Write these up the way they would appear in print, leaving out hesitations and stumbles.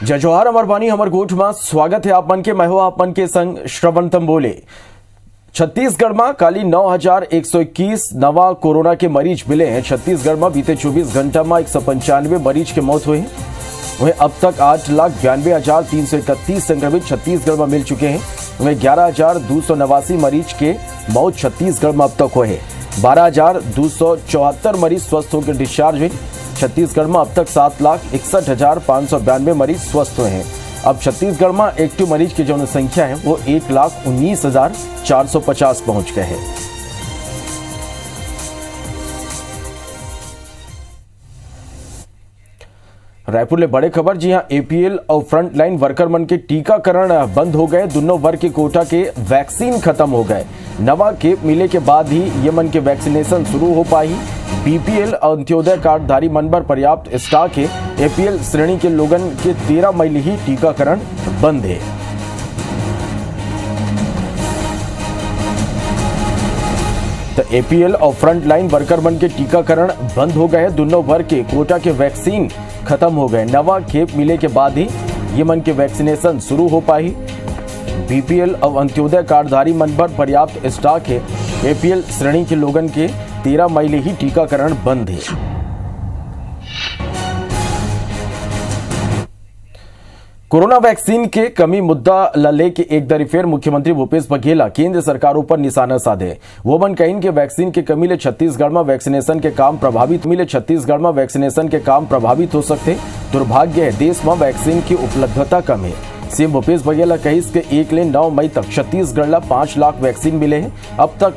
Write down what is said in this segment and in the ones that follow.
जय जोहार अमर वाणी हमर गोठ में स्वागत है आप मन के। मैं हो आप मन के संग श्रवण तंबोले। छत्तीसगढ़ में काली 9,121 नवा कोरोना के मरीज मिले हैं। छत्तीसगढ़ में बीते 24 घंटा में 195 मरीज की मौत हुई। वहीं अब तक 8,92,331 संक्रमित छत्तीसगढ़ में मिल चुके हैं। वहीं 11,289 मरीज के मौत छत्तीसगढ़ में अब तक हुए हैं। 12,274 मरीज स्वस्थ होकर डिस्चार्ज हुए। छत्तीसगढ़ में अब तक 7,61,592 मरीज स्वस्थ हुए हैं। अब छत्तीसगढ़ में एक्टिव मरीज की जो संख्या है वो 1,19,450 पहुंच गए हैं। रायपुर ले बड़े खबर। जी हां, एपीएल और फ्रंट लाइन वर्कर मन के टीकाकरण बंद हो गए। दोनों वर्ग के कोटा के वैक्सीन खत्म हो गए। नवा केप मिले के बाद ही ये मन के वैक्सीनेशन शुरू हो पाई। बीपीएल और अंत्योदय कार्डधारी मन पर पर्याप्त स्टॉक है। एपीएल श्रेणी के लोगन के 13 मई ही टीकाकरण बंद है। तो एपीएल और फ्रंट लाइन वर्कर मन के टीकाकरण बंद हो गए। दोनों वर्ग के कोटा के वैक्सीन खत्म हो गए। नवा खेप मिले के बाद ही ये मन के वैक्सीनेशन शुरू हो पाई। बीपीएल और अंत्योदय कार्डधारी मन पर पर्याप्त स्टॉक है। एपीएल श्रेणी के लोगन के 13 मई ही टीकाकरण बंद है। कोरोना वैक्सीन के कमी मुद्दा ला लेके एक दरी फिर मुख्यमंत्री भूपेश बघेल केंद्र सरकारों पर निशाना साधे। वो मन कहीं के वैक्सीन के कमी ले छत्तीसगढ़ में वैक्सीनेशन के काम प्रभावित हो सकते। दुर्भाग्य है देश में वैक्सीन की उपलब्धता कम है। सीएम भूपेश बघेल कही कि 1 मई तक छत्तीसगढ़ ला 5 लाख वैक्सीन मिले हैं। अब कब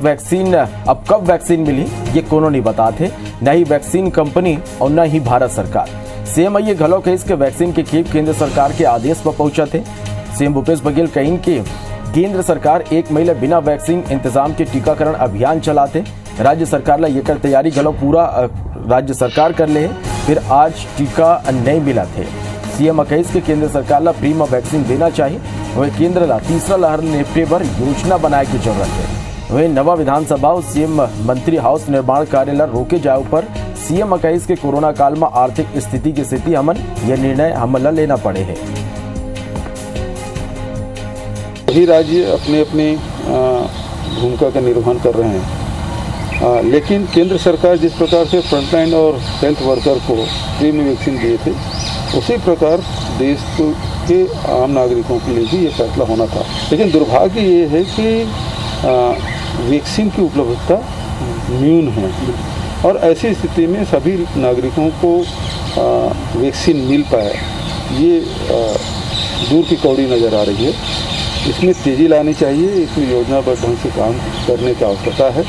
वैक्सीन मिली ये कोनो नहीं बताते, न ही वैक्सीन कंपनी और न ही भारत सरकार। सीएम ये घलो कही कि वैक्सीन के खेप केंद्र सरकार के आदेश पर पहुंचा थे। सीएम भूपेश बघेल कहीं कि केंद्र सरकार 1 मई ला बिना वैक्सीन इंतजाम के टीकाकरण अभियान चलाते। राज्य सरकार ला ये तैयारी घलो पूरा राज्य सरकार कर ले। फिर आज टीका नहीं मिला थे। सीएम कही कि केंद्र सरकार ला फ्री में वैक्सीन देना चाहिए। वही केंद्र ला तीसरा लहर निपटे पर योजना बनाए की जरूरत है। वही नवा विधानसभा और सीएम मंत्री हाउस निर्माण कार्य ला रोके जाए पर सीएम कही कि कोरोना काल में आर्थिक स्थिति की स्थिति हमन यह निर्णय हमला लेना पड़े है। सभी राज्य अपने अपने भूमिका का निर्वहन कर रहे हैं, लेकिन केंद्र सरकार जिस प्रकार से फ्रंटलाइन और हेल्थ वर्कर को फ्री में वैक्सीन दिए थे, उसी प्रकार देश के आम नागरिकों के लिए भी ये फैसला होना था। लेकिन दुर्भाग्य ये है कि वैक्सीन की उपलब्धता न्यून है और ऐसी स्थिति में सभी नागरिकों को वैक्सीन मिल पाए ये दूर की कौड़ी नज़र आ रही है। इसमें तेजी लानी चाहिए, इसमें योजनाबद्ध ढंग से काम करने की आवश्यकता है।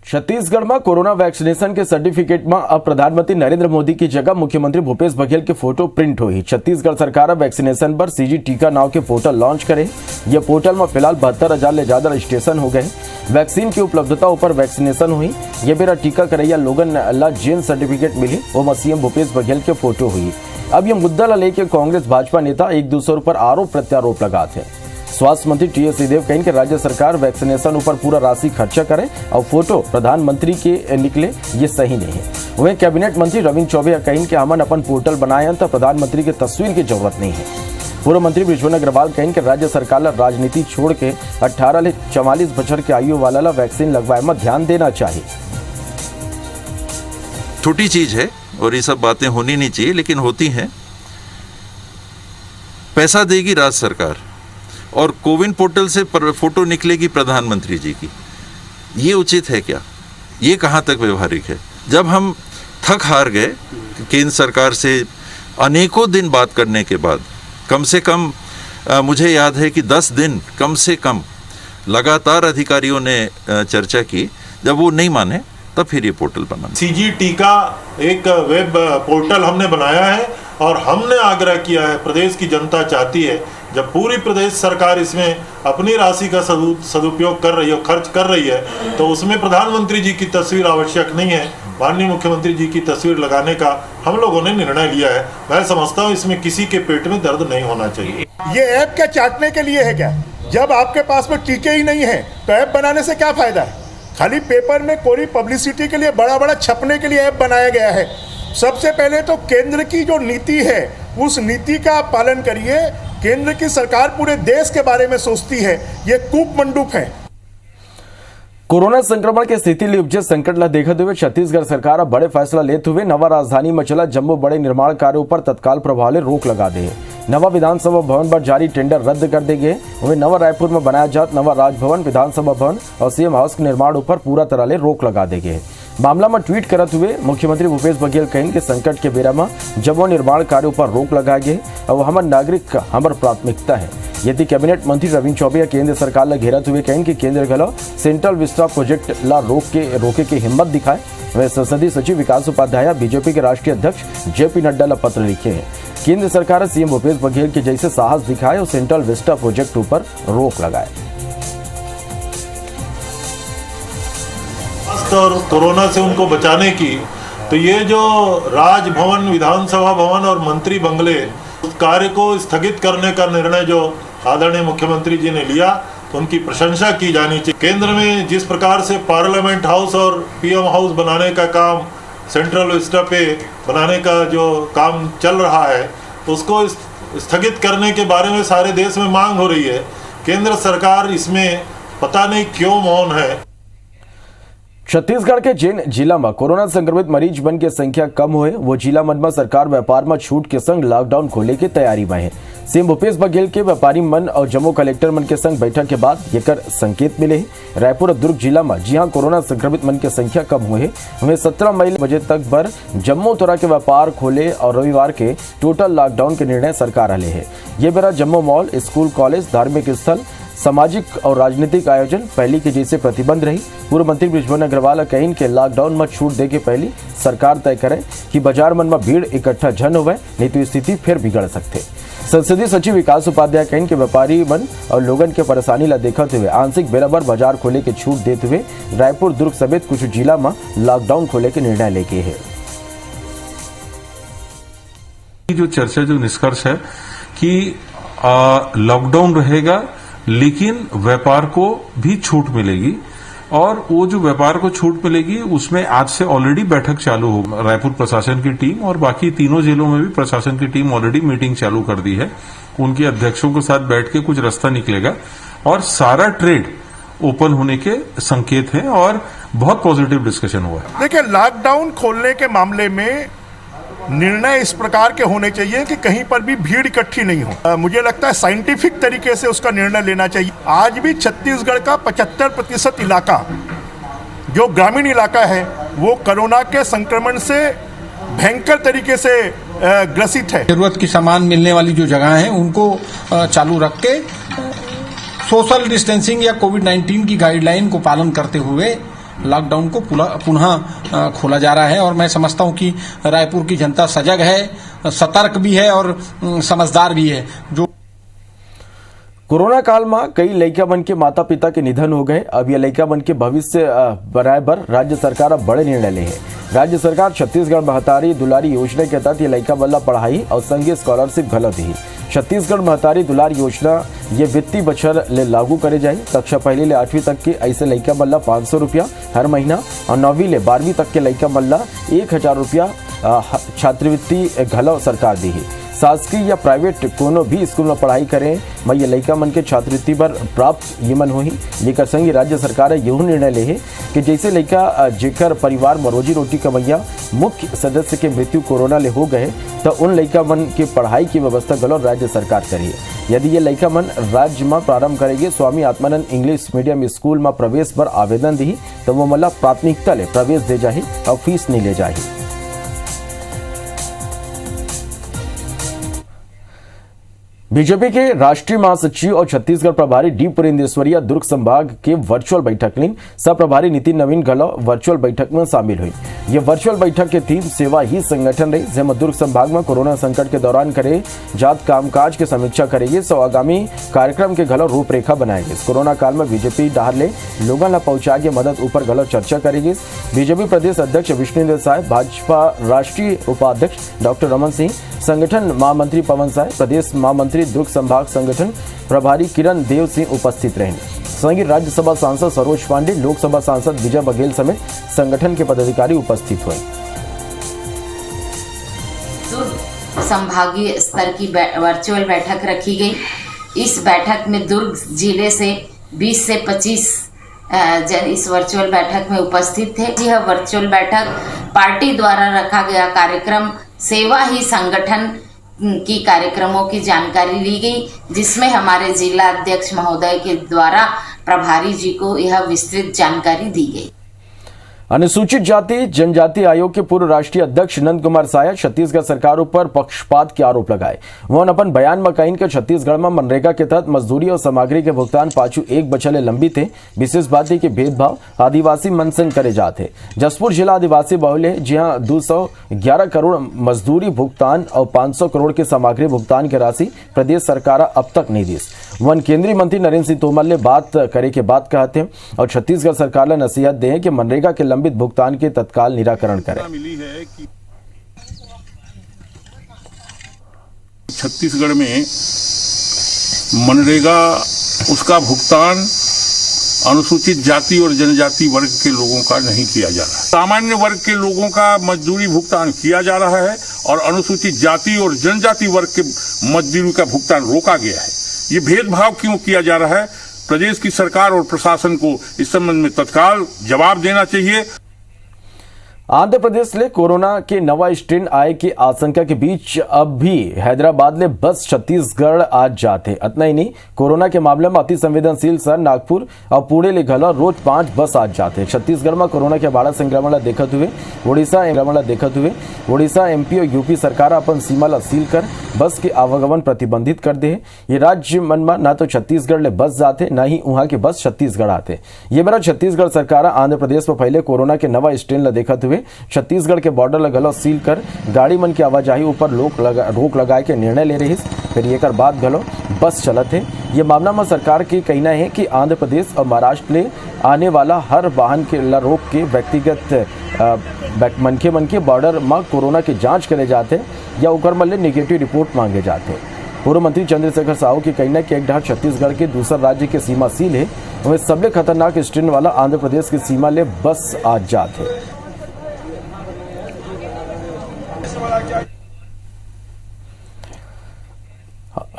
छत्तीसगढ़ में कोरोना वैक्सीनेशन के सर्टिफिकेट में अब प्रधानमंत्री नरेंद्र मोदी की जगह मुख्यमंत्री भूपेश बघेल के फोटो प्रिंट हुई। छत्तीसगढ़ सरकार अब वैक्सीनेशन पर सीजी टीका नाव के पोर्टल लॉन्च करे। यह पोर्टल में फिलहाल 72,000 ले ज्यादा रजिस्ट्रेशन हो गए। वैक्सीन की उपलब्धता ऊपर वैक्सीनेशन हुई। ये मेरा टीका करैया लोगन ला जेन सर्टिफिकेट मिली वो सीएम भूपेश बघेल के फोटो हुई। अब ये मुद्दा ला लेकर कांग्रेस भाजपा नेता एक दूसरे पर आरोप प्रत्यारोप लगाते हैं। स्वास्थ्य मंत्री टी.एस. सिंहदेव कहें कि राज्य सरकार वैक्सीनेशन ऊपर पूरा राशि खर्चा करे और फोटो प्रधानमंत्री के निकले ये सही नहीं है। वहीं कैबिनेट मंत्री रविंद्र चौबे कहें कि हमन अपन पोर्टल बनाए तो प्रधानमंत्री की तस्वीर की जरूरत नहीं है। पूर्व मंत्री बृजमोहन अग्रवाल कहें कि राज्य सरकार ला राजनीति छोड़ के 18 से 44 बछर के आयु वाला ला वैक्सीन लगवाए में ध्यान देना चाहिए। छोटी चीज है और ये सब बातें होनी नहीं चाहिए, लेकिन होती हैं। पैसा देगी राज्य सरकार और कोविन पोर्टल से फोटो निकलेगी प्रधानमंत्री जी की, ये उचित है क्या? ये कहाँ तक व्यवहारिक है? जब हम थक हार गए केंद्र सरकार से अनेकों दिन बात करने के बाद, कम से कम मुझे याद है कि 10 दिन कम से कम लगातार अधिकारियों ने चर्चा की, जब वो नहीं माने तब फिर ये पोर्टल बना। सीजी टीका एक वेब पोर्टल हमने बनाया है और हमने आग्रह किया है, प्रदेश की जनता चाहती है जब पूरी प्रदेश सरकार इसमें अपनी राशि का सदुपयोग कर रही है, खर्च कर रही है, तो उसमें प्रधानमंत्री जी की तस्वीर आवश्यक नहीं है। माननीय मुख्यमंत्री जी की तस्वीर लगाने का हम लोगों ने निर्णय लिया है। मैं समझता हूँ इसमें किसी के पेट में दर्द नहीं होना चाहिए। ये ऐप क्या चाटने के लिए है क्या? जब आपके पास में टीके ही नहीं है तो ऐप बनाने से क्या फायदा है? खाली पेपर में कोरी पब्लिसिटी के लिए बड़ा बड़ा छपने के लिए ऐप बनाया गया है। सबसे पहले तो केंद्र की जो नीति है उस नीति का आप पालन करिए। केंद्र की सरकार पूरे देश के बारे में सोचती है, ये कूप मंडूक है। कोरोना संक्रमण की स्थिति लिए उपजे संकट ला देखते हुए छत्तीसगढ़ सरकार अब बड़े फैसला लेते हुए नवा राजधानी में चला जम्मू बड़े निर्माण कार्यों पर तत्काल प्रभाव ले रोक लगा दे। नवा विधानसभा भवन पर जारी टेंडर रद्द कर दे गए। वहीं नवा रायपुर में बनाया जात नवा राजभवन, विधानसभा भवन और सीएम हाउस के निर्माण पर पूरा तरह ले रोक लगा दे गए। मामला में ट्वीट करते हुए मुख्यमंत्री भूपेश बघेल कहें कि संकट के बेरा में जम्मू निर्माण कार्यों पर रोक लगाए गए और हमारे नागरिक हमारी प्राथमिकता है। यदि कैबिनेट मंत्री रविंद्र चौबे केंद्र सरकार ला घेरते हुए कहें कि केंद्र गलो सेंट्रल विस्टा प्रोजेक्ट ला रोके की हिम्मत दिखाए। वह संसदीय सचिव विकास उपाध्याय बीजेपी के राष्ट्रीय अध्यक्ष जेपी नड्डा ला पत्र लिखे हैं। केंद्र सरकार सीएम भूपेश बघेल के जैसे साहस दिखाए और सेंट्रल विस्टा प्रोजेक्ट पर रोक लगाए। और कोरोना से उनको बचाने की, तो ये जो राजभवन, विधानसभा भवन और मंत्री बंगले उस कार्य को स्थगित करने का निर्णय जो आदरणीय मुख्यमंत्री जी ने लिया, तो उनकी प्रशंसा की जानी चाहिए। केंद्र में जिस प्रकार से पार्लियामेंट हाउस और पीएम हाउस बनाने का काम, सेंट्रल विस्टा पे बनाने का जो काम चल रहा है, तो उसको स्थगित करने के बारे में सारे देश में मांग हो रही है। केंद्र सरकार इसमें पता नहीं क्यों मौन है। छत्तीसगढ़ के जिन जिला में कोरोना संक्रमित मरीज बन के संख्या कम हुए वो जिला मन में सरकार व्यापार में छूट के संग लॉकडाउन खोले की तैयारी में है। सीएम भूपेश बघेल के व्यापारी मन और जम्मू कलेक्टर मन के संग बैठक के बाद ये संकेत मिले हैं। रायपुर और दुर्ग जिला में जी हाँ कोरोना संक्रमित मन की संख्या कम हुई है। वहीं 17 मई बजे तक भर जम्मू तोरा के व्यापार खोले और रविवार के टोटल लॉकडाउन के निर्णय सरकार ले है। ये बेरा जम्मू मॉल, स्कूल, कॉलेज, धार्मिक स्थल, सामाजिक और राजनीतिक आयोजन पहली के जैसे प्रतिबंध रही। पूर्व मंत्री बृजमोहन अग्रवाल कहीं के लॉकडाउन में छूट दे के पहली सरकार तय करे कि बाजार मन में भीड़ इकट्ठा जन होवे, नहीं तो स्थिति फिर बिगड़ सकते। संसदीय सचिव विकास उपाध्याय कहीं के व्यापारी मन और लोगन के परेशानी ला देखते हुए आंशिक बराबर बाजार खोले के छूट देते हुए रायपुर, दुर्ग समेत कुछ जिला में लॉकडाउन खोले के निर्णय लेके है। जो चर्चा, जो निष्कर्ष है कि लॉकडाउन रहेगा लेकिन व्यापार को भी छूट मिलेगी, और वो जो व्यापार को छूट मिलेगी उसमें आज से ऑलरेडी बैठक चालू हो। रायपुर प्रशासन की टीम और बाकी तीनों जिलों में भी प्रशासन की टीम ऑलरेडी मीटिंग चालू कर दी है। उनके अध्यक्षों के साथ बैठ के कुछ रास्ता निकलेगा और सारा ट्रेड ओपन होने के संकेत हैं और बहुत पॉजिटिव डिस्कशन हुआ है। देखिए, लॉकडाउन खोलने के मामले में निर्णय इस प्रकार के होने चाहिए कि कहीं पर भी भीड़ इकट्ठी नहीं हो। मुझे लगता है साइंटिफिक तरीके से उसका निर्णय लेना चाहिए। आज भी छत्तीसगढ़ का 75% इलाका जो ग्रामीण इलाका है वो कोरोना के संक्रमण से भयंकर तरीके से ग्रसित है। जरूरत की सामान मिलने वाली जो जगह है उनको चालू रख के सोशल डिस्टेंसिंग या कोविड-19 की गाइडलाइन को पालन करते हुए लॉकडाउन को पुनः खोला जा रहा है। और मैं समझता हूं कि रायपुर की जनता सजग है, सतर्क भी है और समझदार भी है। जो कोरोना काल में कई लड़का बन के माता पिता के निधन हो गए। अब ये लड़का बन के भविष्य बराबर राज्य सरकार अब बड़े निर्णय ले है। राज्य सरकार छत्तीसगढ़ महतारी दुलारी योजना के तहत ये लड़का बल्ला पढ़ाई और संघीय स्कॉलरशिप गलत ही। छत्तीसगढ़ महतारी दुलार योजना ये वित्तीय बछर ले लागू करे जाए। कक्षा पहली ले 8वीं तक के ऐसे लड़का बल्ला 500 रुपया हर महीना और 9वीं ले 12वीं तक के लड़का बल्ला 1000 रुपया छात्रवृत्ति घलो सरकार दी है। शासकीय या प्राइवेट कोनो भी स्कूल में पढ़ाई करें मैं ये लड़का मन के छात्रवृत्ति पर प्राप्त ये मन होही। ये संग राज्य सरकार यह निर्णय ले है कि जैसे लड़का जेकर परिवार में रोजी रोटी कमैया मुख्य सदस्य के मृत्यु कोरोना ले हो गए तो उन लड़का मन के पढ़ाई की व्यवस्था गलो राज्य सरकार करिए। यदि ये लड़का मन राज्य में प्रारंभ करेंगे Swami Atmanand English medium school में प्रवेश पर आवेदन दी तो वो मतलब प्राथमिकता ले प्रवेश दे जाही और फीस नहीं ले जाही। बीजेपी के राष्ट्रीय महासचिव और छत्तीसगढ़ प्रभारी डी पुरेंदेश्वरिया दुर्ग संभाग के वर्चुअल बैठक ली। सह प्रभारी नितिन नवीन गलो वर्चुअल बैठक में शामिल हुई। ये वर्चुअल बैठक के थीम सेवा ही संगठन रही, जिसमें दुर्ग संभाग में कोरोना संकट के दौरान करे जात कामकाज की समीक्षा करेगी। सो आगामी कार्यक्रम के गलो रूपरेखा बनाएगी। कोरोना काल में बीजेपी डाहर ले लोगों ला पहुंचा के मदद ऊपर गलो चर्चा करेगी। बीजेपी प्रदेश अध्यक्ष विष्णुदेव साय, भाजपा राष्ट्रीय उपाध्यक्ष डॉक्टर रमन सिंह, संगठन महामंत्री पवन साय, प्रदेश महामंत्री दुर्ग संभाग संगठन प्रभारी किरण देव सिंह उपस्थित रहे। संघीय राज्यसभा सांसद सरोज पांडे, लोकसभा सांसद विजय बघेल समेत संगठन के पदाधिकारी उपस्थित हुए। संभागीय स्तर की वर्चुअल बैठक रखी गई। इस बैठक में दुर्ग जिले से 20 से 25 जन इस वर्चुअल बैठक में उपस्थित थे। यह वर्चुअल बैठक पार्टी द्वारा रखा गया कार्यक्रम सेवा ही संगठन की कार्यक्रमों की जानकारी ली गई, जिसमें हमारे जिला अध्यक्ष महोदय के द्वारा प्रभारी जी को यह विस्तृत जानकारी दी गई। अनुसूचित जाति जनजाति आयोग के पूर्व राष्ट्रीय अध्यक्ष नंद कुमार साया छत्तीसगढ़ सरकार पर पक्षपात के आरोप लगाए। वह अपन बयान में कहीं के छत्तीसगढ़ में मनरेगा के तहत मजदूरी और सामग्री के भुगतान पाछू एक बछले लंबी थे। विशेष बात है कि भेदभाव आदिवासी मन से करे जाते। जसपुर जिला आदिवासी बहुल है, जहां 211 करोड़ मजदूरी भुगतान और 500 करोड़ के सामग्री भुगतान की राशि प्रदेश सरकार अब तक नहीं दी। वन केंद्रीय मंत्री नरेंद्र सिंह तोमर ने बात करे के बाद कहते हैं और छत्तीसगढ़ सरकार ने नसीहत दे कि मनरेगा के लंबित भुगतान के तत्काल निराकरण करें। मिली है कि छत्तीसगढ़ में मनरेगा उसका भुगतान अनुसूचित जाति और जनजाति वर्ग के लोगों का नहीं किया जा रहा है। सामान्य वर्ग के लोगों का मजदूरी भुगतान किया जा रहा है और अनुसूचित जाति और जनजाति वर्ग के मजदूरी का भुगतान रोका गया है। ये भेदभाव क्यों किया जा रहा है? प्रदेश की सरकार और प्रशासन को इस संबंध में तत्काल जवाब देना चाहिए। आंध्र प्रदेश में कोरोना के नवा स्ट्रेन आए की आशंका के बीच अब भी हैदराबाद में बस छत्तीसगढ़ आज जाते। इतना ही नहीं, कोरोना के मामले में अति संवेदनशील शहर नागपुर और पुणे ले घलो रोज 5 बस आज जाते। छत्तीसगढ़ में कोरोना के बड़ा संक्रमण देखते हुए उड़ीसा एमपी और यूपी सरकार अपन सीमा ला सील कर बस के आवागमन प्रतिबंधित कर दे। ये राज्य मन में ना तो छत्तीसगढ़ ले बस जाते, ना ही वहां के बस छत्तीसगढ़ आते। ये मेरा छत्तीसगढ़ सरकार आंध्र प्रदेश में पहले कोरोना के नवा स्ट्रेन ला देखते हुए छत्तीसगढ़ के बॉर्डर लगल सील कर गाड़ी मन की आवाजाही ऊपर रोक लगाए के निर्णय ले रही। फिर एक बाद घलो बस चलत है। ये मामला में सरकार की कहना है कि आंध्र प्रदेश और महाराष्ट्र ले आने वाला हर वाहन के ला रोक के व्यक्तिगत मन के बॉर्डर में कोरोना की जांच करे जाते या उकर मल्ले नेगेटिव रिपोर्ट मांगे जाते। पूर्व मंत्री चंद्रशेखर साहू की कहना है कि एक ढार छत्तीसगढ़ के दूसरा राज्य की सीमा सील है, वह सबसे खतरनाक स्ट्रेन वाला आंध्र प्रदेश की सीमा ले बस आज जाते।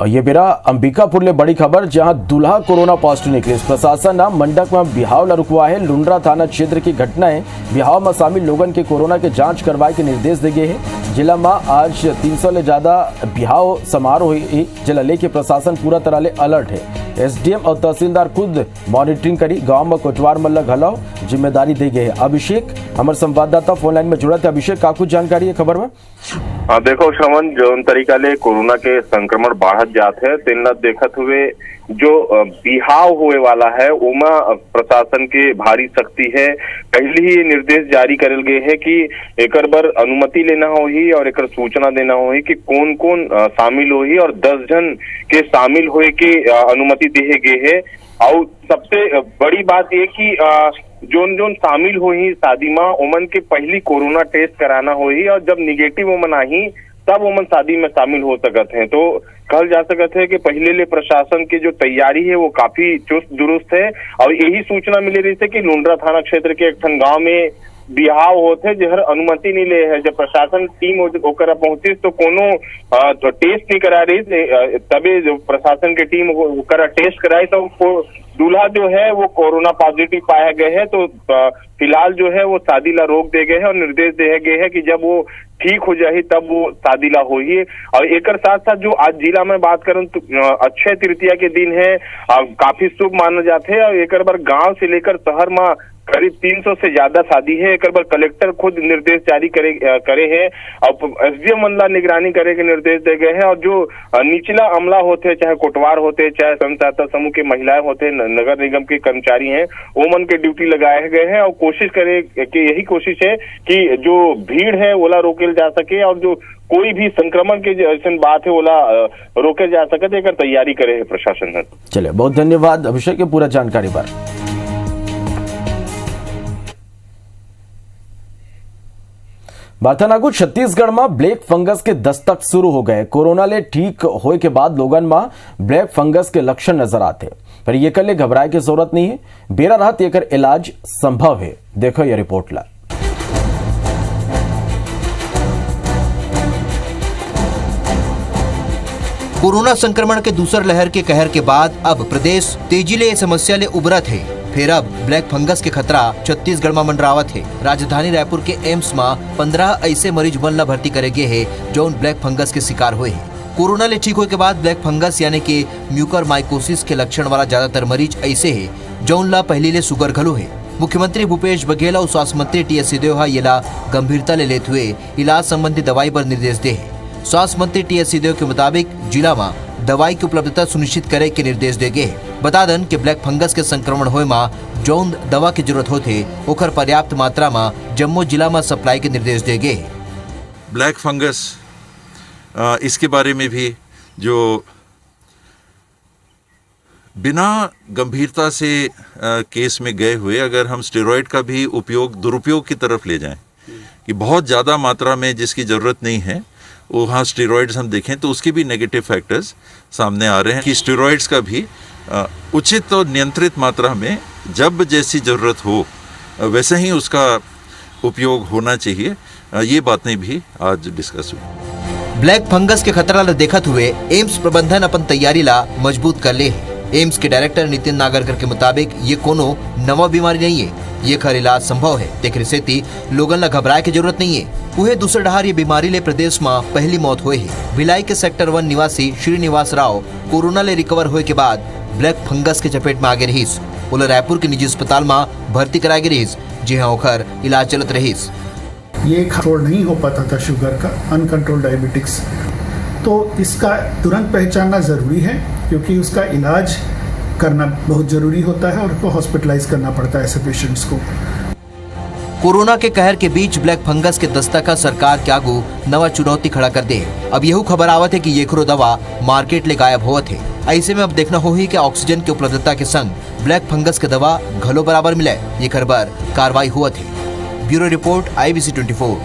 ये बेरा अंबिकापुर ले बड़ी खबर, जहां दूल्हा कोरोना पॉजिटिव निकले। प्रशासन ने मंडक में बिहाव ला रुकवा है। लुंड्रा थाना क्षेत्र की घटना है। बिहाव में शामिल लोगों के कोरोना के जांच करवाए के निर्देश दिए गए हैं। जिला में आज 300 ले ज्यादा बिहाव समारोह हुई, जिला लेके प्रशासन पूरा तरह ले अलर्ट है। एसडीएम और तहसीलदार खुद मॉनिटरिंग करी। गांव में कोटवार मल्ला घलाओ जिम्मेदारी दी गई है। अभिषेक हमारे संवाददाता फोन लाइन में जुड़ा थे। अभिषेक, का कुछ जानकारी है खबर में? देखो श्रवण, जो तरीका ले कोरोना के संक्रमण बढ़त जाते है, तेन देखते हुए जो बिहाव होए वाला है उमा प्रशासन के भारी सख्ती है। पहले ही निर्देश जारी करल गए है कि एकर बर अनुमति लेना होही और एकर सूचना देना होही कि कौन कौन शामिल होही और 10 जन के शामिल होए के अनुमति दिए गए है। और सबसे बड़ी बात ये कि जोन शामिल होही शादी में ओमन के पहली कोरोना टेस्ट कराना होही और जब निगेटिव ओमन आही तब ओमन शादी में शामिल हो सकते हैं। तो कहल जा सकता है कि पहले ले प्रशासन की जो तैयारी है वो काफी चुस्त दुरुस्त है। और यही सूचना मिली रही थी कि लुंड्रा थाना क्षेत्र के एक गांव में बिहाव होते जहर अनुमति नहीं ले है। जब प्रशासन टीम होकर पहुंची तो कोनो टेस्ट नहीं करा रही, तभी जो प्रशासन की टीम होकर टेस्ट कराई तो दूल्हा जो है वो कोरोना पॉजिटिव पाया गए है। तो फिलहाल जो है वो शादी ला रोक दे गए हैं और निर्देश दिए गए हैं कि जब वो ठीक हो जाए तब वो शादी ला होइए। और एक साथ साथ जो आज जिला में बात करूं तो अक्षय तृतीया के दिन है, काफी शुभ माना जाते हैं। और एक बार गांव से लेकर शहर में करीब 300 से ज्यादा शादी है। एक बार कलेक्टर खुद निर्देश जारी करे हैं और एसडीएम मंडला निगरानी करे के निर्देश दे गए हैं। और जो निचला अमला होते हैं, चाहे कोटवार होते हैं, चाहे स्वयं सहायता समूह के महिलाएं होते हैं, नगर निगम के कर्मचारी हैं, ओमन के ड्यूटी लगाए गए हैं। और कोशिश करे कि यही कोशिश है कि जो भीड़ है ओला रोके जा सके और जो कोई भी संक्रमण के जैसे बात है ओला रोके जा सके, एक तैयारी करे है प्रशासन। चलिए, बहुत धन्यवाद अभिषेक के पूरा जानकारी पर। बाथानागु छत्तीसगढ़ में ब्लैक फंगस के दस्तक शुरू हो गए। कोरोना ले ठीक होए के बाद लोगन में ब्लैक फंगस के लक्षण नजर आते, पर ये कल घबराए की जरूरत नहीं है। बेरा रात एकर इलाज संभव है। देखो ये रिपोर्ट ला। कोरोना संक्रमण के दूसर लहर के कहर के बाद अब प्रदेश तेजी ले समस्या ले उभरत है। फिर अब ब्लैक फंगस के खतरा छत्तीसगढ़ में मंडरावत है। राजधानी रायपुर के एम्स में 15 ऐसे मरीज मन ला भर्ती करे गए है जो ब्लैक फंगस के शिकार हुए है। कोरोना ले ठीक होने के बाद ब्लैक फंगस यानी कि म्यूकरमाइकोसिस के लक्षण वाला ज्यादातर मरीज ऐसे है जौन ला पहले ले सुगर घलो है। मुख्यमंत्री भूपेश बघेल और स्वास्थ्य मंत्री टी.एस. सिंहदेव येला गंभीरता ले लेते हुए इलाज संबंधी दवाई पर निर्देश दे है। स्वास्थ्य मंत्री टी.एस. सिंहदेव के मुताबिक जिला में दवाई की उपलब्धता सुनिश्चित करे के निर्देश दे गए। बता दें कि ब्लैक फंगस के संक्रमण होए में जौन दवा की जरूरत होते ओकर पर्याप्त मात्रा में जम्मू जिला में सप्लाई के निर्देश दे गए। ब्लैक फंगस इसके बारे में भी जो बिना गंभीरता से केस में गए हुए अगर हम स्टेरॉइड का भी दुरुपयोग की तरफ ले जाएं कि बहुत ज़्यादा मात्रा में जिसकी ज़रूरत नहीं है वहाँ स्टेरॉइड्स हम देखें तो उसके भी नेगेटिव फैक्टर्स सामने आ रहे हैं कि स्टेरॉइड्स का भी उचित और नियंत्रित मात्रा में जब जैसी ज़रूरत हो वैसे ही उसका उपयोग होना चाहिए। ये बातें भी आज डिस्कस हुई। ब्लैक फंगस के खतरा ला देखते हुए एम्स प्रबंधन अपन तैयारी ला मजबूत कर ले है। एम्स के डायरेक्टर नितिन नागरकर के मुताबिक ये कोनो नवा बीमारी नहीं है, ये खर इलाज संभव है। देख सेती लोगन ला घबराए की जरूरत नहीं है। उहे दूसरे डहार ये बीमारी ले प्रदेश में पहली मौत हुई है। भिलाई के सेक्टर 1 निवासी श्रीनिवास राव कोरोना ले रिकवर होए के बाद ब्लैक फंगस के चपेट में आगे रहीस। उन्हें रायपुर के निजी अस्पताल में भर्ती कराए गए रहीस, जहाँ ओखर इलाज चलत रहीस। ये कंट्रोल नहीं हो पाता था शुगर का, अनकंट्रोल डायबिटिक्स, तो इसका तुरंत पहचानना ज़रूरी है क्योंकि उसका इलाज करना बहुत ज़रूरी होता है और उसको हॉस्पिटलाइज करना पड़ता है ऐसे पेशेंट्स को। कोरोना के कहर के बीच ब्लैक फंगस के दस्तक का सरकार के आगू नवा चुनौती खड़ा कर दे। अब यही खबर आवत है कि ये दवा मार्केट ले गायब होवत है। ऐसे में अब देखना हो ही कि ऑक्सीजन की उपलब्धता के संग ब्लैक फंगस के दवा घलो बराबर मिले, ये खबर कार्रवाई हुआ थी। Bureau report IBC 24।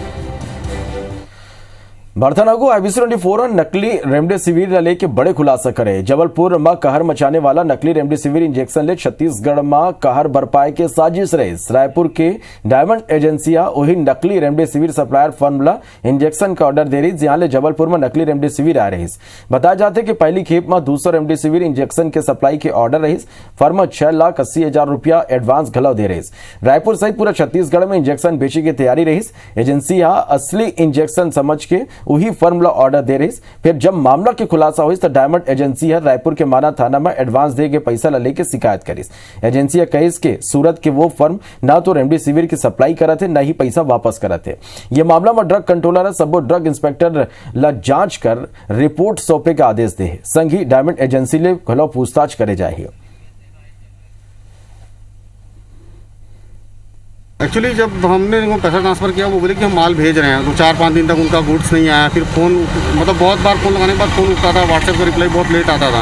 बर्थनागो IBC 24 और नकली रेमडेसिविर लेके बड़े खुलासा करे। जबलपुर में कहर मचाने वाला नकली रेमडेसिविर इंजेक्शन ले छत्तीसगढ़ में कहर बरपाए के साजिश रहे। रायपुर के डायमंड एजेंसिया वही नकली रेमडेसिविर सप्लायर फर्म ला इंजेक्शन का ऑर्डर दे रही, जहां ले जबलपुर में नकली रेमडेसिविर आ रही। बताया जाते कि पहली खेप में 200 रेमडेसिविर इंजेक्शन के सप्लाई के ऑर्डर रही। फर्म 6,80,000 रुपया एडवांस घलो दे रही। रायपुर सहित पूरा छत्तीसगढ़ में इंजेक्शन बेचे की तैयारी रही। एजेंसिया असली इंजेक्शन समझ के वही फर्म ला ऑर्डर दे रही। फिर जब मामला के खुलासा हुई तो डायमंड एजेंसी रायपुर के माना थाना में एडवांस दे के पैसा ला लेके शिकायत करी। एजेंसिया कहिस के सूरत के वो फर्म ना तो रेमडेसिविर की सप्लाई करत है न ही पैसा वापस करत है। ये मामला में ड्रग कंट्रोलर सबो ड्रग इंस्पेक्टर ला जांच कर रिपोर्ट सौंपे का आदेश दे। संग ही डायमंड एजेंसी ले घलो पूछताछ करे जाए। एक्चुअली जब हमने उनको पैसा ट्रांसफ़र किया वो बोले कि हम माल भेज रहे हैं, तो 4-5 दिन तक उनका गुड्स नहीं आया। फिर फ़ोन मतलब बहुत बार फ़ोन लगाने के बाद फ़ोन उठता था, व्हाट्सएप का रिप्लाई बहुत लेट आता था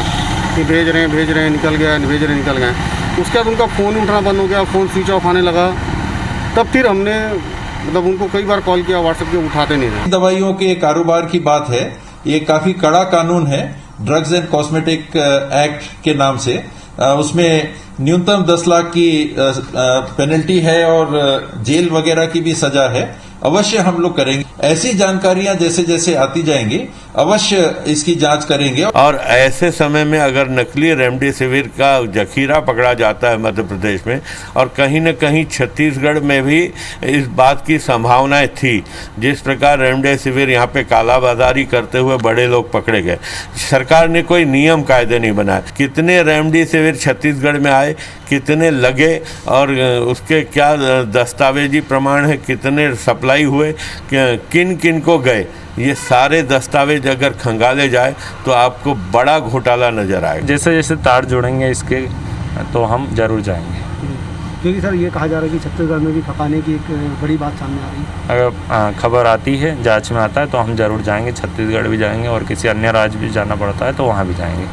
कि भेज रहे हैं निकल गया, भेज रहे हैं निकल गए। उसके बाद उनका फ़ोन उठना बंद हो गया, फ़ोन स्विच ऑफ आने लगा। तब फिर हमने मतलब उनको कई बार कॉल किया, व्हाट्सएप पे उठाते नहीं थे। दवाइयों के कारोबार की बात है, ये काफ़ी कड़ा कानून है ड्रग्स एंड कॉस्मेटिक एक्ट के नाम से। उसमें न्यूनतम 10 लाख की पेनल्टी है और जेल वगैरह की भी सजा है। अवश्य हम लोग करेंगे। ऐसी जानकारियां जैसे जैसे आती जाएंगी अवश्य इसकी जांच करेंगे। और ऐसे समय में अगर नकली रेमडेसिविर का जखीरा पकड़ा जाता है मध्य प्रदेश में, और कहीं न कहीं छत्तीसगढ़ में भी इस बात की संभावनाएं थी, जिस प्रकार रेमडेसिविर यहाँ पे कालाबाजारी करते हुए बड़े लोग पकड़े गए। सरकार ने कोई नियम कायदे नहीं बनाए। कितने रेमडेसिविर छत्तीसगढ़ में आए, कितने लगे और उसके क्या दस्तावेजी प्रमाण है, कितने सप्लाई हुए, किन किन को गए, ये सारे दस्तावेज अगर खंगाले जाए तो आपको बड़ा घोटाला नजर आएगा। जैसे जैसे तार जोड़ेंगे इसके तो हम जरूर जाएंगे। क्योंकि सर ये कहा जा रहा है कि छत्तीसगढ़ में भी खपाने की एक बड़ी बात सामने आ रही है। अगर खबर आती है, जांच में आता है तो हम जरूर जाएंगे। छत्तीसगढ़ भी जाएंगे और किसी अन्य राज्य भी जाना पड़ता है तो वहाँ भी जाएंगे।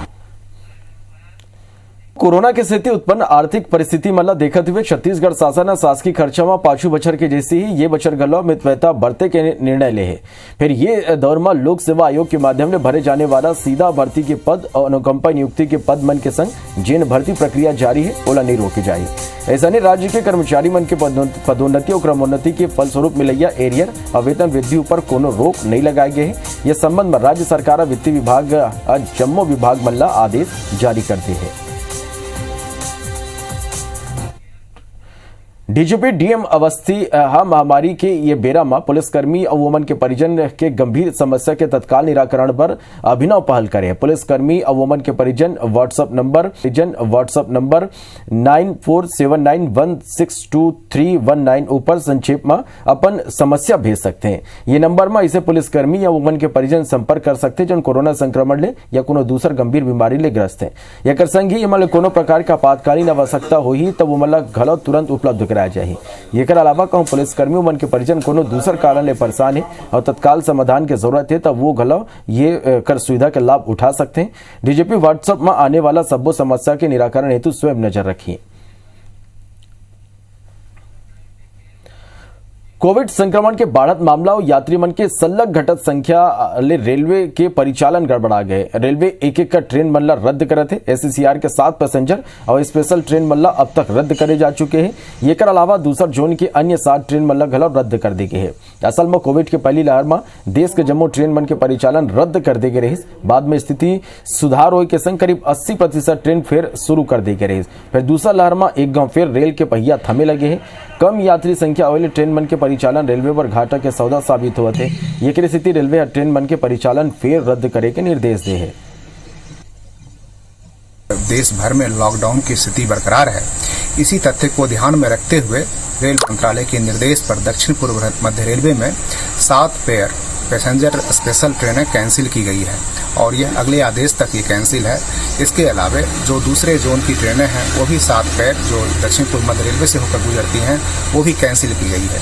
कोरोना की स्थिति उत्पन्न आर्थिक परिस्थिति मल्ला देखते हुए छत्तीसगढ़ शासन शासकीय खर्चा में पाछू बछर के जैसे ही ये बछर गलो मितव्यता बढ़ते के निर्णय ले है। फिर ये दौर में लोक सेवा आयोग के माध्यम से भरे जाने वाला सीधा भर्ती के पद और अनुकंपा नियुक्ति के पद मन के संग जिन भर्ती प्रक्रिया जारी है ओला नहीं रोकी जाए। ऐसा नहीं राज्य के कर्मचारी मन के पदोन्नति और क्रमोन्नति के फलस्वरूप मिलैया एरियर और वेतन वृद्धि ऊपर कोनो रोक नहीं लगाए गए हैं। यह संबंध में राज्य सरकार वित्तीय विभाग जम्मो विभाग मल्ला आदेश जारी करते हैं। डीजीपी डीएम अवस्थी महामारी के ये बेरा में पुलिसकर्मी और वोमन के परिजन के गंभीर समस्या के तत्काल निराकरण पर अभिनव पहल करे। पुलिसकर्मी और वोमन के परिजन व्हाट्सएप नंबर 9479162319 ऊपर संक्षेप में अपन समस्या भेज सकते हैं। ये नंबर में इसे पुलिसकर्मी या वोमन के परिजन संपर्क कर सकते हैं जो कोरोना संक्रमण ले या कोनो दूसर गंभीर बीमारी ले ग्रस्त है। एक संग ही मतलब कोनो प्रकार का आपातकालीन आवश्यकता हो ही तो वो मतलब घलो तुरंत उपलब्ध कराया जाए। एकर अलावा कहूं पुलिसकर्मियों मन के परिजन कोनो दूसर कारण ले परेशान है और तत्काल समाधान की जरूरत है तब वो घलो ये कर सुविधा के लाभ उठा सकते हैं। डीजीपी व्हाट्सएप में आने वाला सब्बो समस्या के निराकरण हेतु स्वयं नजर रखिए। कोविड संक्रमण के बढ़त मामला और यात्री मन के सल्लग घटत संख्या ले रेलवे के परिचालन गड़बड़ा गए। रेलवे एक का ट्रेन मल्ला रद्द करे थे। एससीसीआर के 7 पैसेंजर और स्पेशल ट्रेन मल्ला अब तक रद्द करे जा चुके हैं। ये कर अलावा दूसर जोन के अन्य 7 ट्रेन मल्ला घलो रद्द कर दी गई है। असल में कोविड के पहली लहर में देश के जम्मो ट्रेन मन के परिचालन रद्द कर दी गई रही। बाद में स्थिति सुधार होने के संग करीब 80% ट्रेन फिर शुरू कर दी गई रही। फिर दूसरा लहर में एक गांव फिर रेल के पहिया थमे लगे हैं। कम यात्री संख्या वाले ट्रेन मन के परिचालन रेलवे पर घाटा के सौदा साबित हुए थे। ये स्थिति रेलवे ट्रेन मन के परिचालन फिर रद्द करे के निर्देश दे है। देश भर में लॉकडाउन की स्थिति बरकरार है। इसी तथ्य को ध्यान में रखते हुए रेल मंत्रालय के निर्देश पर दक्षिण पूर्व मध्य रेलवे में 7 पेयर पैसेंजर स्पेशल ट्रेनें कैंसिल की गई है और यह अगले आदेश तक ये कैंसिल है। इसके अलावा जो दूसरे जोन की ट्रेनें हैं वो भी 7 पेयर जो दक्षिण पूर्व मध्य रेलवे से होकर गुजरती हैं वो भी कैंसिल की गई है।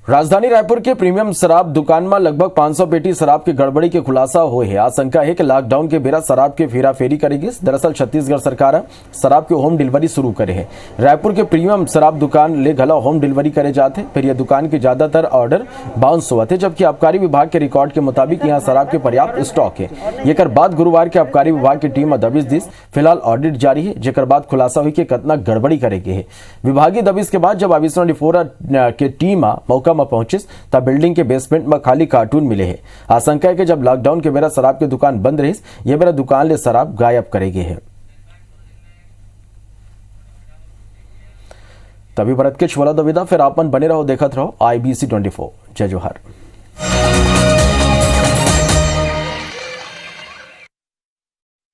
राजधानी रायपुर के प्रीमियम शराब दुकान में लगभग 500 पेटी शराब की गड़बड़ी के खुलासा हुए है। आशंका है कि लॉकडाउन के बेरा शराब की फेराफेरी करेगी। दरअसल छत्तीसगढ़ सरकार शराब की होम डिलीवरी शुरू करे है। रायपुर के प्रीमियम शराब दुकान ले घला होम डिलीवरी करे जाते। फिर यह दुकान के ज्यादातर ऑर्डर बाउंस हुआ थे, जबकि आबकारी विभाग के रिकॉर्ड के मुताबिक यहाँ शराब के पर्याप्त स्टॉक है। ये कर बाद गुरुवार के आबकारी विभाग की टीम दबिश दिस फिलहाल ऑडिट जारी है, जेकर बाद खुलासा हुई कि कितना गड़बड़ी करेगी है। विभागीय दबिश के बाद जब आविष्ण डिफोरा के टीम मौका में पहुंचे तब बिल्डिंग के बेसमेंट में खाली कार्टून मिले हैं। आशंका है कि जब लॉकडाउन के बेरा शराब की दुकान बंद रही ये बेरा दुकान ले शराब गायब करेगी है। तभी भरत के छोला दविदा फिर आपन बने रहो, देखत रहो IBC 24। जय जोहार।